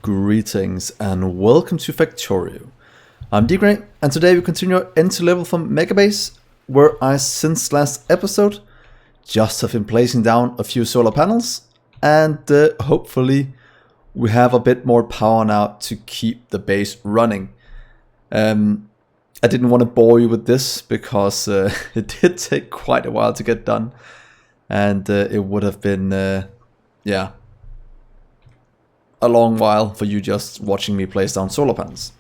Greetings and welcome to Factorio. I'm Dgray, and today we continue our entry level from Megabase, where I since last episode just have been placing down a few solar panels, and hopefully we have a bit more power now to keep the base running. I didn't want to bore you with this because it did take quite a while to get done, and it would have been, a long while for you just watching me place down solar panels.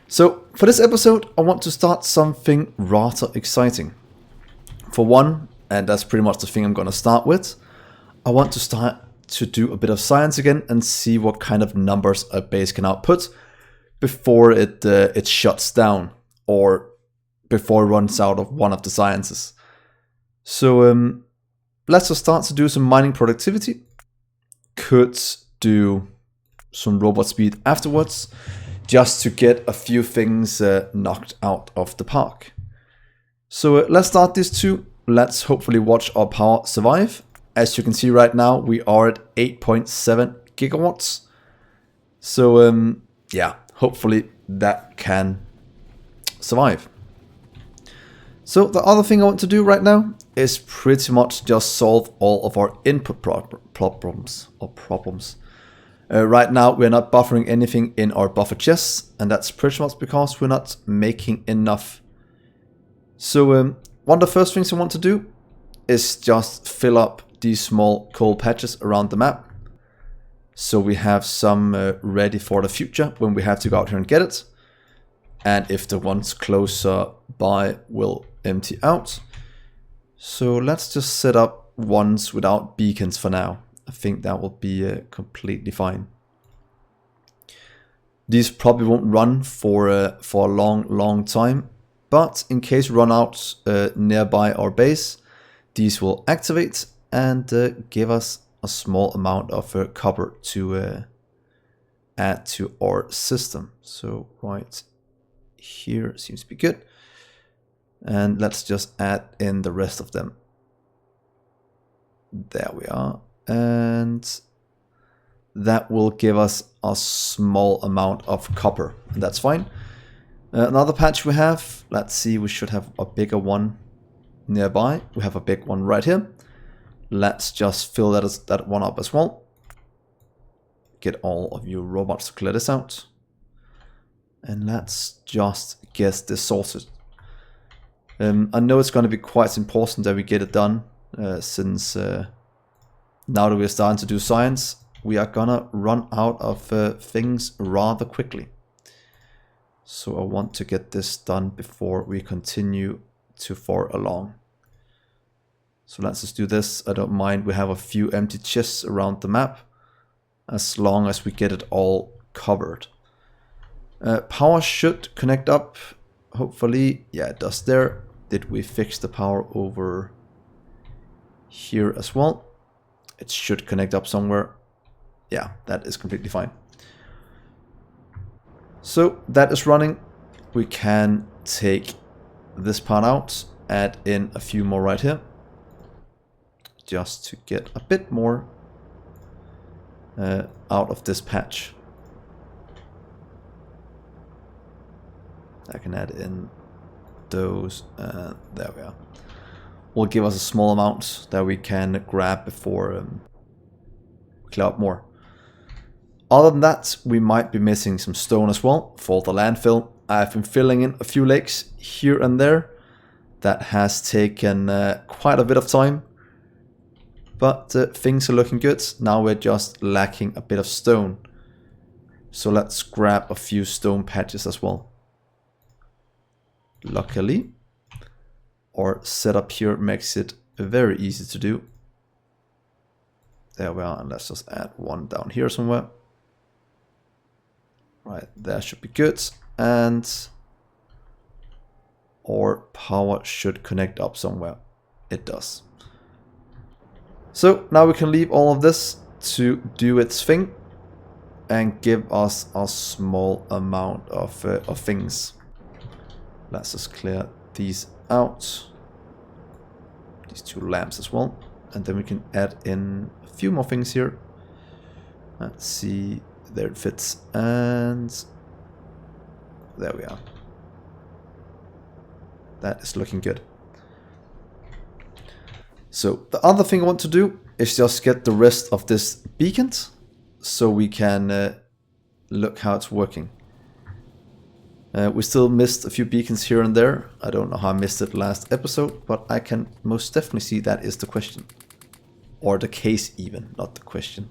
So for this episode, I want to start something rather exciting. For one, and that's pretty much the thing I'm going to start with, I want to start to do a bit of science again and see what kind of numbers a base can output before it shuts down or before it runs out of one of the sciences. So let's just start to do some mining productivity. Could do some robot speed afterwards, just to get a few things knocked out of the park. So let's start these two. Let's hopefully watch our power survive. As you can see right now, we are at 8.7 gigawatts. So hopefully that can survive. So the other thing I want to do right now is pretty much just solve all of our input problems. Right now we're not buffering anything in our buffer chests, and that's pretty much because we're not making enough. So one of the first things I want to do is just fill up these small coal patches around the map, so we have some ready for the future when we have to go out here and get it, and if the ones closer by will empty out. So let's just set up ones without beacons for now. I think that will be completely fine. These probably won't run for a long time, but in case we run out nearby our base, these will activate and give us a small amount of copper to add to our system. So right here seems to be good. And let's just add in the rest of them. There we are. And that will give us a small amount of copper. And that's fine. Another patch we have. Let's see, we should have a bigger one nearby. We have a big one right here. Let's just fill that one up as well. Get all of you robots to clear this out. And let's just get this sorted. I know it's going to be quite important that we get it done, since now that we're starting to do science, we are gonna run out of things rather quickly. So I want to get this done before we continue too far along. So let's just do this. I don't mind. We have a few empty chests around the map, as long as we get it all covered. Power should connect up, hopefully. Yeah, it does there. Did we fix the power over here as well? It should connect up somewhere. Yeah, that is completely fine. So that is running. We can take this part out, add in a few more right here, just to get a bit more out of this patch. I can add in those, there we are. Will give us a small amount that we can grab before clear up more. Other than that, we might be missing some stone as well for the landfill. I've been filling in a few lakes here and there. That has taken quite a bit of time, but things are looking good. Now we're just lacking a bit of stone, so let's grab a few stone patches as well. Luckily, our setup here makes it very easy to do. There we are, and let's just add one down here somewhere. Right, there should be good, and our power should connect up somewhere. It does. So now we can leave all of this to do its thing and give us a small amount of things. Let's just clear these out. These two lamps as well. And then we can add in a few more things here. Let's see. there it fits, and there we are. That is looking good. So the other thing I want to do is just get the rest of this beaconed so we can look how it's working. We still missed a few beacons here and there. I don't know how I missed it last episode, but I can most definitely see that is the question. Or the case even, not the question.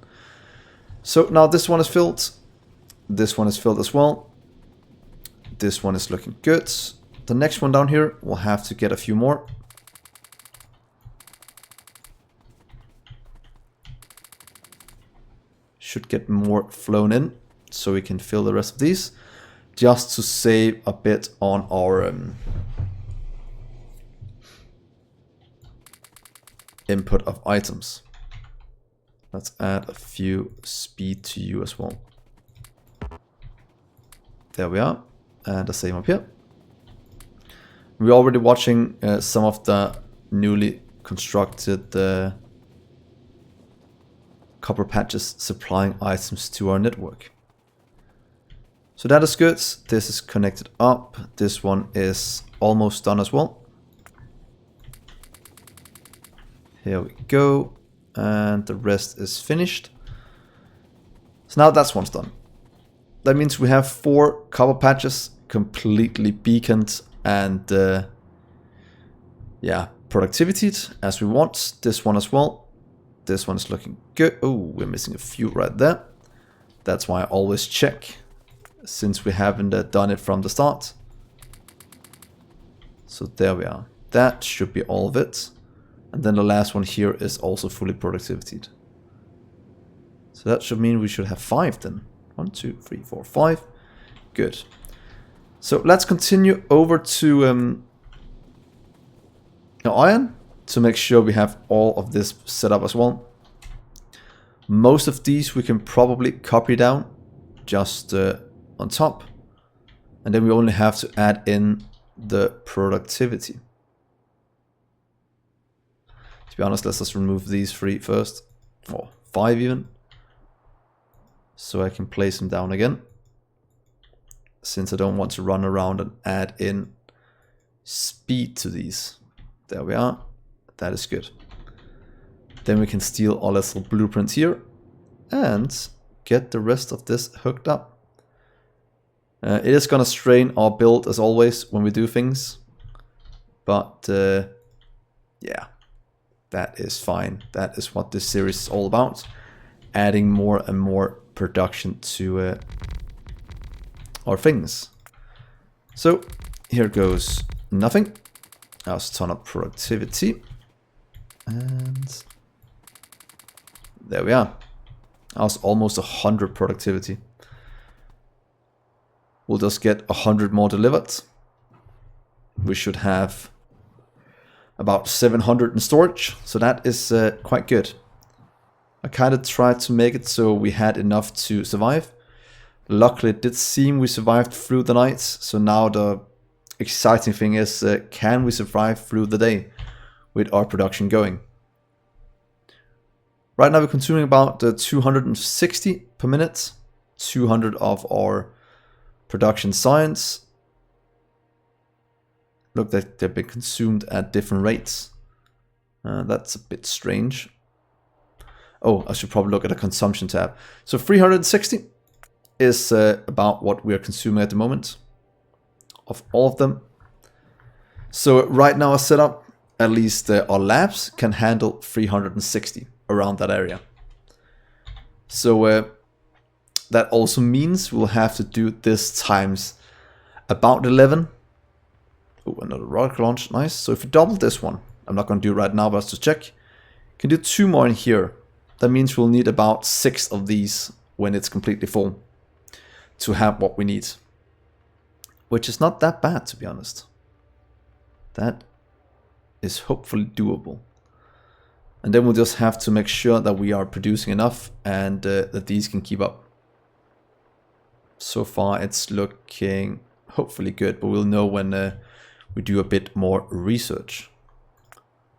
So now this one is filled. This one is filled as well. This one is looking good. The next one down here, we'll have to get a few more. Should get more flown in so we can fill the rest of these. Just to save a bit on our input of items. Let's add a few speed to you as well. There we are. And the same up here. We're already watching some of the newly constructed copper patches supplying items to our network. So that is good. This is connected up. This one is almost done as well. Here we go. And the rest is finished. So now that's one's done. That means we have 4 copper patches completely beaconed and yeah, productivity as we want. This one as well. This one is looking good. Oh, we're missing a few right there. That's why I always check, since we haven't done it from the start. So there we are. That should be all of it. And then the last one here is also fully productivity. So that should mean we should have 5 then. 1, 2, 3, 4, 5. Good. So let's continue over to iron to make sure we have all of this set up as well. Most of these we can probably copy down just on top. And then we only have to add in the productivity. To be honest, let's just remove these 3 first, or 5 even, so I can place them down again, since I don't want to run around and add in speed to these. There we are. That is good. Then we can steal all this little blueprint here and get the rest of this hooked up. It is going to strain our build as always when we do things, but yeah. That is fine. That is what this series is all about. Adding more and more production to our things. So here goes nothing. Let's turn up productivity. And there we are. That was almost 100 productivity. We'll just get 100 more delivered. We should have about 700 in storage, so that is quite good. I kind of tried to make it so we had enough to survive. Luckily it did seem we survived through the night, so now the exciting thing is can we survive through the day with our production going. Right now we're consuming about 260 per minute, 200 of our production science. Look like they've been consumed at different rates. That's a bit strange. Oh, I should probably look at the consumption tab. So 360 is about what we are consuming at the moment of all of them. So right now our setup, at least our labs, can handle 360 around that area. So that also means we'll have to do this times about 11. Oh, another rocket launch, nice. So if we double this one, I'm not going to do it right now, but let's just check. Can do 2 more in here. That means we'll need about 6 of these when it's completely full to have what we need. Which is not that bad, to be honest. That is hopefully doable. And then we'll just have to make sure that we are producing enough and that these can keep up. So far it's looking hopefully good, but we'll know when we do a bit more research.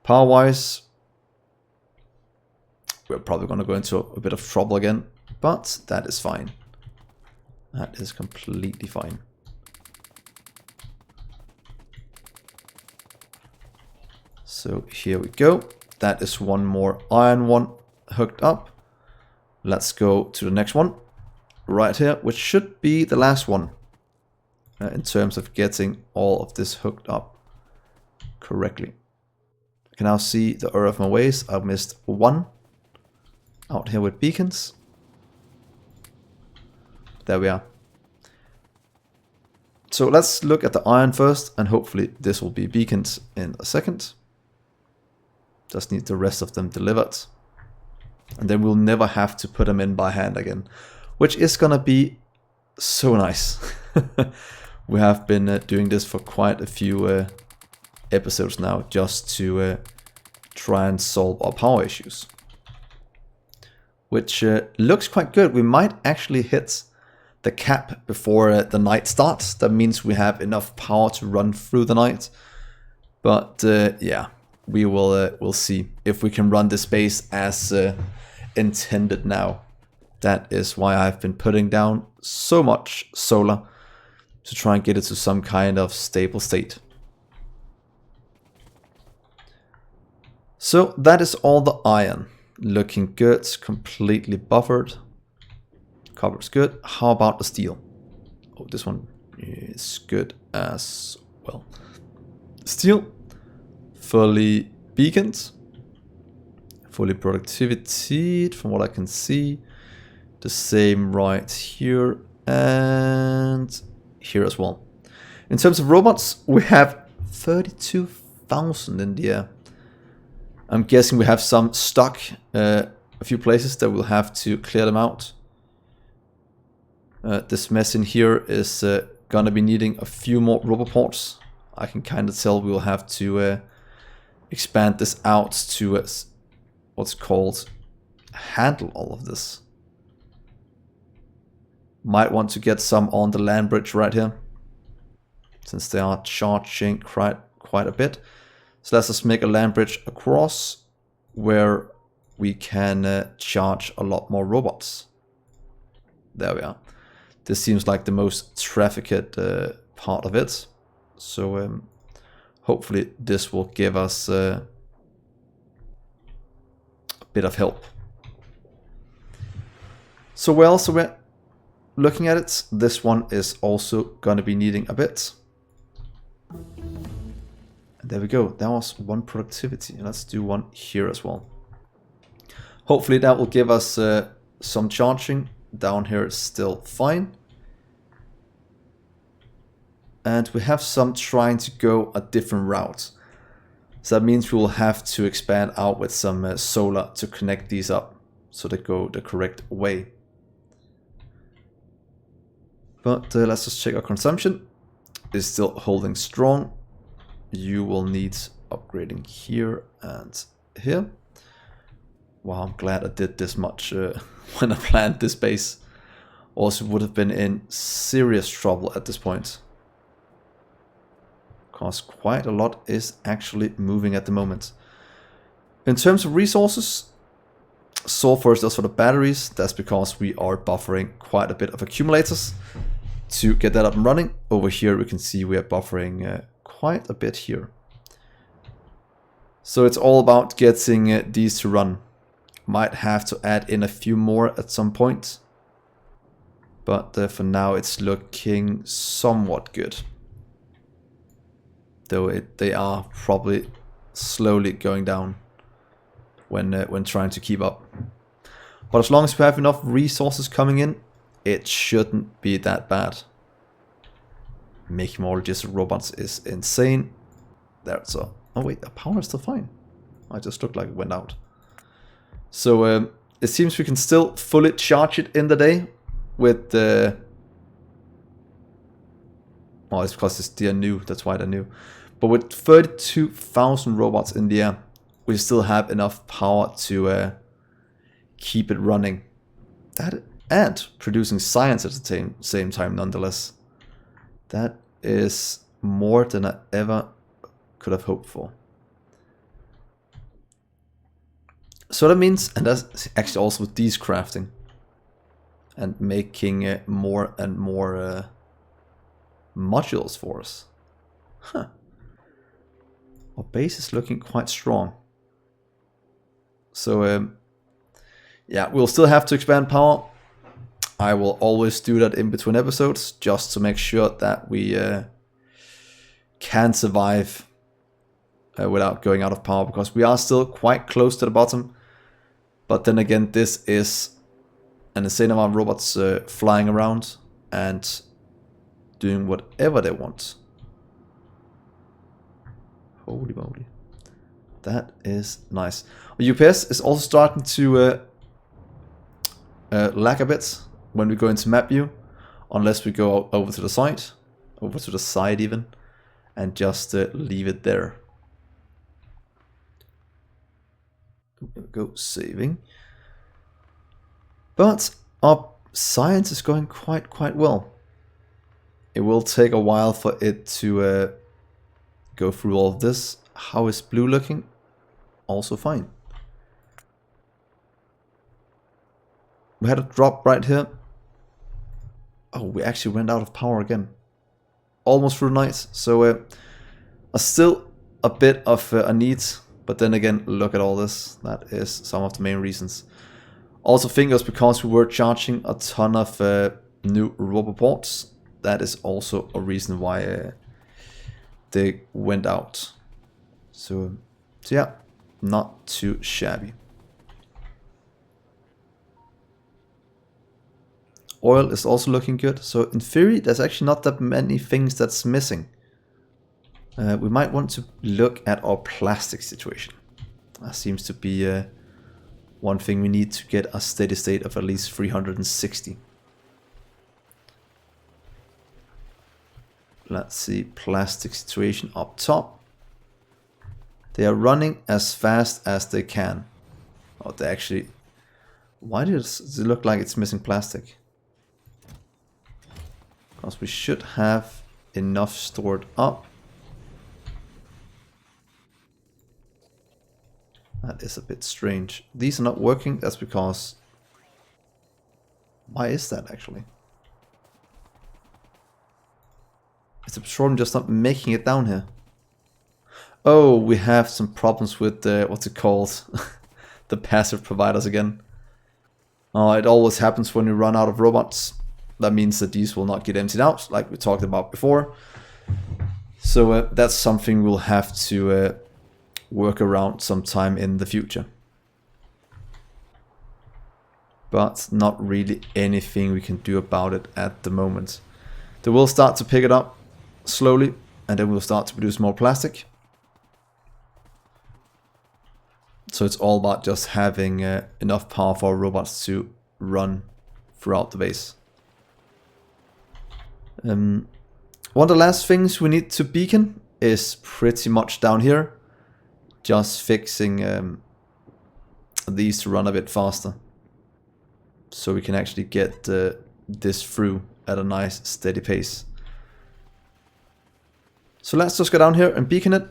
Power wise, we're probably going to go into a bit of trouble again, but that is fine. That is completely fine. So here we go. That is one more iron one hooked up. Let's go to the next one right here, which should be the last one in terms of getting all of this hooked up correctly. I can now see the error of my ways. I've missed one out here with beacons. There we are. So let's look at the iron first, and hopefully this will be beacons in a second. Just need the rest of them delivered. And then we'll never have to put them in by hand again, which is gonna be so nice. We have been doing this for quite a few episodes now, just to try and solve our power issues. Which looks quite good. We might actually hit the cap before the night starts. That means we have enough power to run through the night. But yeah, we'll see if we can run this base as intended now. That is why I've been putting down so much solar to try and get it to some kind of stable state. So that is all the iron. Looking good, completely buffered. Cover's good. How about the steel? Oh, this one is good as well. Steel, fully beaconed, fully productivity from what I can see. The same right here and here as well. In terms of robots, we have 32,000 in the air. I'm guessing we have some stuck a few places that we'll have to clear them out. This mess in here is gonna be needing a few more roboports. I can kind of tell we'll have to expand this out to what's called handle all of this. Might want to get some on the land bridge right here, since they are charging quite a bit. So let's just make a land bridge across where we can charge a lot more robots. There we are. This seems like the most trafficked part of it. So hopefully this will give us a bit of help. So we're looking at it. This one is also going to be needing a bit. There we go. That was one productivity. Let's do one here as well. Hopefully that will give us some charging. Down here is still fine. And we have some trying to go a different route. So that means we will have to expand out with some solar to connect these up so they go the correct way. But let's just check our consumption. It's still holding strong. You will need upgrading here and here. Wow, I'm glad I did this much when I planned this base. Also would have been in serious trouble at this point, because quite a lot is actually moving at the moment. In terms of resources, sulfur is just for the batteries. That's because we are buffering quite a bit of accumulators to get that up and running. Over here we can see we are buffering quite a bit here. So it's all about getting these to run. Might have to add in a few more at some point, but for now it's looking somewhat good. Though they are probably slowly going down when trying to keep up. But as long as we have enough resources coming in, it shouldn't be that bad. Making more just robots is insane. There's a... Oh wait, the power is still fine. I just looked like it went out. So it seems we can still fully charge it in the day with the... Oh, it's because they're new, that's why they're new. But with 32,000 robots in the air, we still have enough power to keep it running. That and producing science at the same time nonetheless. That is more than I ever could have hoped for. So that means, and that's actually also with these crafting. and making more and more modules for us. Huh. Our base is looking quite strong. So yeah, we'll still have to expand power. I will always do that in between episodes, just to make sure that we can survive without going out of power, because we are still quite close to the bottom. But then again, this is an insane amount of robots flying around and doing whatever they want. Holy moly. That is nice. UPS is also starting to lag a bit when we go into map view, unless we go over to the side even, and just leave it there. There we go, saving. But our science is going quite well. It will take a while for it to go through all of this. How is blue looking? Also fine. We had a drop right here. Oh, we actually went out of power again. Almost through night. So still a bit of a need. But then again, look at all this. That is some of the main reasons. Also think it was because we were charging a ton of new roboports. That is also a reason why they went out. So yeah, not too shabby. Oil is also looking good. So in theory, there's actually not that many things that's missing. We might want to look at our plastic situation. That seems to be one thing we need to get a steady state of at least 360. Let's see, plastic situation up top. They are running as fast as they can. Oh, they actually... Why does it look like it's missing plastic? Because we should have enough stored up. That is a bit strange. These are not working. That's because... Why is that actually? Is the petroleum just not making it down here? Oh, we have some problems with the, what's it called? The passive providers again. It always happens when you run out of robots. That means that these will not get emptied out, like we talked about before. So that's something we'll have to work around sometime in the future. But not really anything we can do about it at the moment. They will start to pick it up slowly, and then we'll start to produce more plastic. So it's all about just having enough power for our robots to run throughout the base. One of the last things we need to beacon is pretty much down here. Just fixing these to run a bit faster. So we can actually get this through at a nice steady pace. So let's just go down here and beacon it.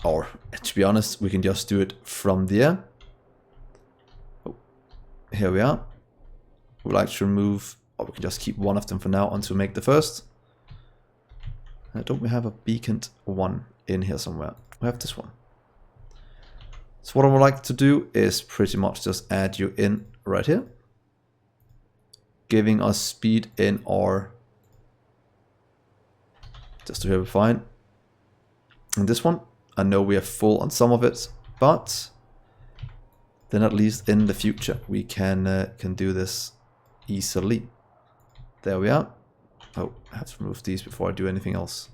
Or, to be honest, we can just do it from the air. Oh, here we are. We'd like to remove, or we can just keep one of them for now until we make the first. Don't we have a beaconed one in here somewhere? We have this one. So what I would like to do is pretty much just add you in right here. Giving us speed in our... Just to here we're fine. And this one, I know we are full on some of it, but then at least in the future we can do this easily. There we are. Oh, I have to remove these before I do anything else.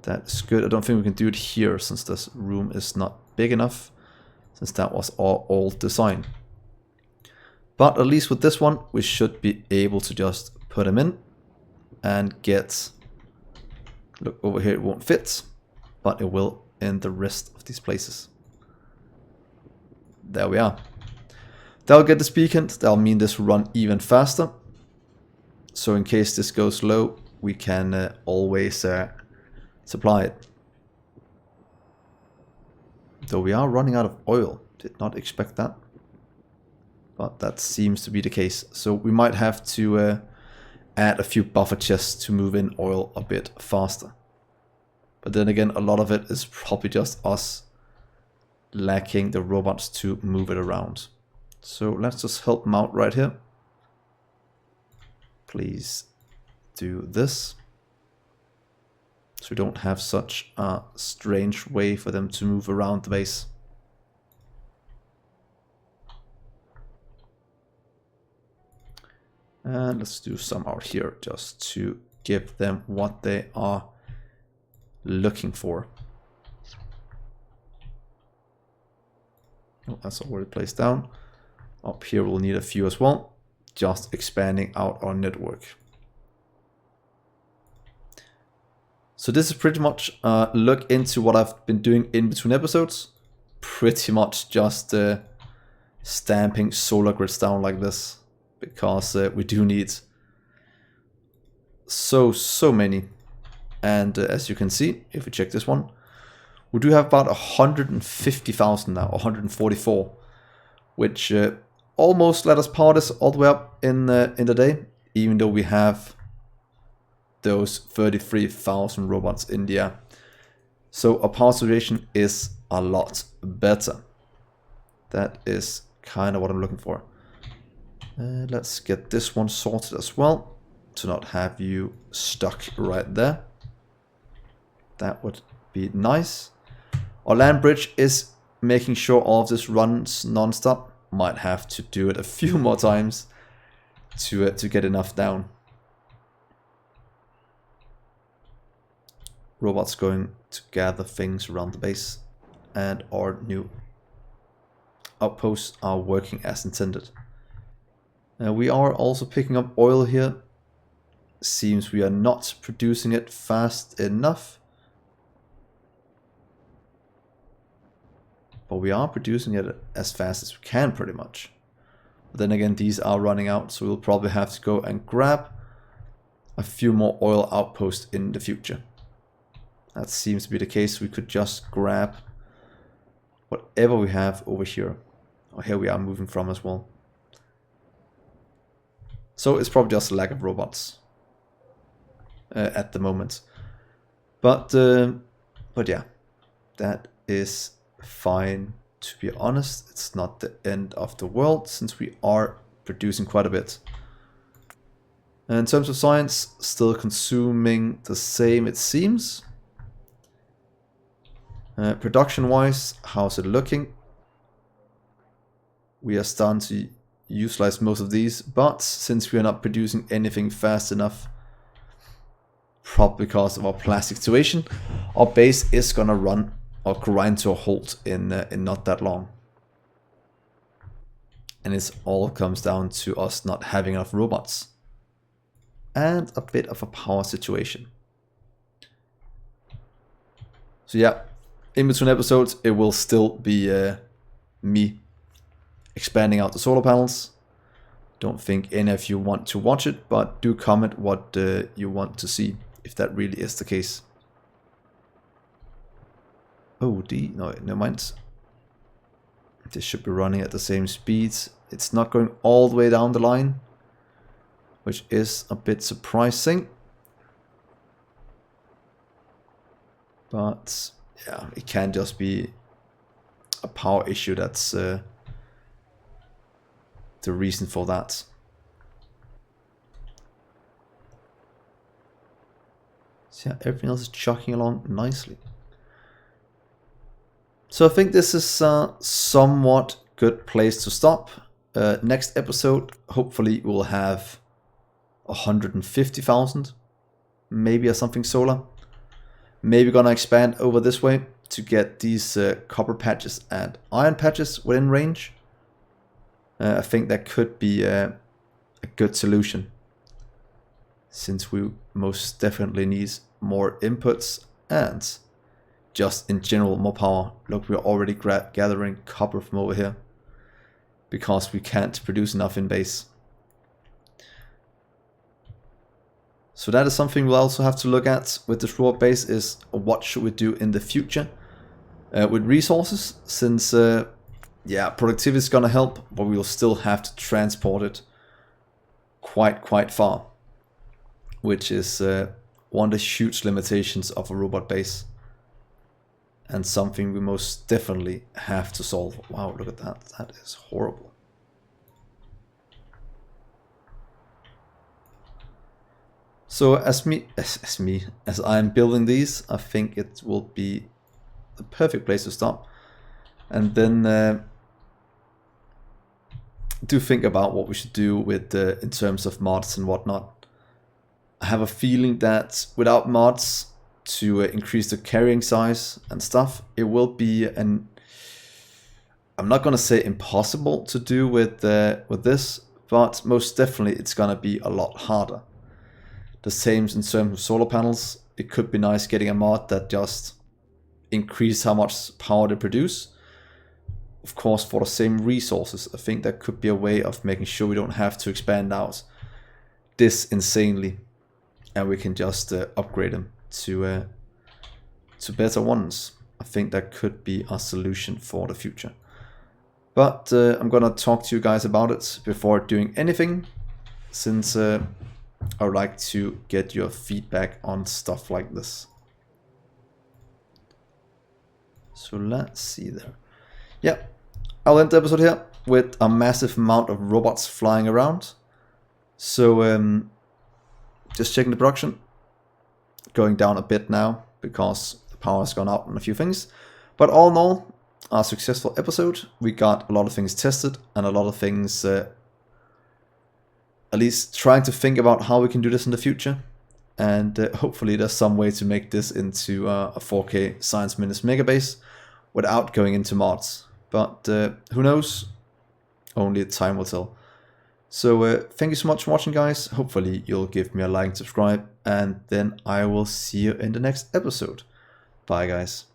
That's good. I don't think we can do it here since this room is not big enough, since that was our old design. But at least with this one, we should be able to just put them in and get... Look, over here it won't fit, but it will in the rest of these places. There we are. That'll get this beaconed. That'll mean this will run even faster. So in case this goes low, we can always supply it. Though we are running out of oil. Did not expect that. but that seems to be the case. So we might have to add a few buffer chests to move in oil a bit faster. But then again, a lot of it is probably just us lacking the robots to move it around. So let's just help them out right here. Please do this. So we don't have such a strange way for them to move around the base. And let's do some out here just to give them what they are looking for. Oh, that's already placed down. Up here we'll need a few as well. Just expanding out our network. So this is pretty much a look into what I've been doing in between episodes. Pretty much just stamping solar grids down like this. Because we do need so many. And as you can see, if we check this one, we do have about 150,000 now, 144. Which almost let us power this all the way up in the day. Even though we have those 33,000 robots in the air. So our power situation is a lot better. That is kind of what I'm looking for. Let's get this one sorted as well, to not have you stuck right there. That would be nice. Our land bridge is making sure all of this runs non-stop. Might have to do it a few more times to get enough down. Robots going to gather things around the base, and our new outposts are working as intended. We are also picking up oil here. Seems we are not producing it fast enough. But we are producing it as fast as we can pretty much. But then again, these are running out, so we'll probably have to go and grab a few more oil outposts in the future. That seems to be the case. We could just grab whatever we have over here. Oh, here we are moving from as well. So it's probably just a lack of robots at the moment. But yeah, that is fine, to be honest. It's not the end of the world, since we are producing quite a bit. And in terms of science, still consuming the same, it seems. Production wise, how's it looking? We are starting to utilize most of these, but since we are not producing anything fast enough, probably because of our plastic situation, our base is gonna run or grind to a halt in not that long. And it all comes down to us not having enough robots and a bit of a power situation. So yeah, in between episodes it will still be me expanding out the solar panels. Don't think any of you want to watch it, but do comment what you want to see, if that really is the case. Oh, no, never mind. This should be running at the same speeds. It's not going all the way down the line, which is a bit surprising. But yeah, it can just be a power issue that's the reason for that. So yeah, everything else is chugging along nicely. So I think this is a somewhat good place to stop. Next episode, hopefully we'll have 150,000, maybe or something solar. Maybe gonna expand over this way to get these copper patches and iron patches within range. I think that could be a good solution, since we most definitely need more inputs and just in general more power. Look, we're already gathering copper from over here because we can't produce enough in base. So that is something we'll also have to look at with this robot base, is what should we do in the future with resources, since yeah, productivity is gonna help, but we will still have to transport it quite far, which is one of the huge limitations of a robot base, and something we most definitely have to solve. Wow, look at that. That is horrible. So as I'm building these, I think it will be the perfect place to stop. And then do think about what we should do with in terms of mods and whatnot. I have a feeling that without mods to increase the carrying size and stuff, it will be I'm not gonna say impossible to do with this, but most definitely it's gonna be a lot harder. The same in terms of solar panels. It could be nice getting a mod that just increase how much power they produce. Of course, for the same resources, I think that could be a way of making sure we don't have to expand out this insanely, and we can just upgrade them to better ones. I think that could be a solution for the future. But I'm gonna talk to you guys about it before doing anything, since I would like to get your feedback on stuff like this. So let's see there. Yeah, I'll end the episode here with a massive amount of robots flying around. So just checking the production. Going down a bit now because the power has gone out on a few things. But all in all, a successful episode. We got a lot of things tested and a lot of things at least trying to think about how we can do this in the future. And hopefully there's some way to make this into a 4K Science Minutes Megabase without going into mods. But who knows? Only time will tell. So thank you so much for watching, guys. Hopefully you'll give me a like and subscribe. And then I will see you in the next episode. Bye, guys.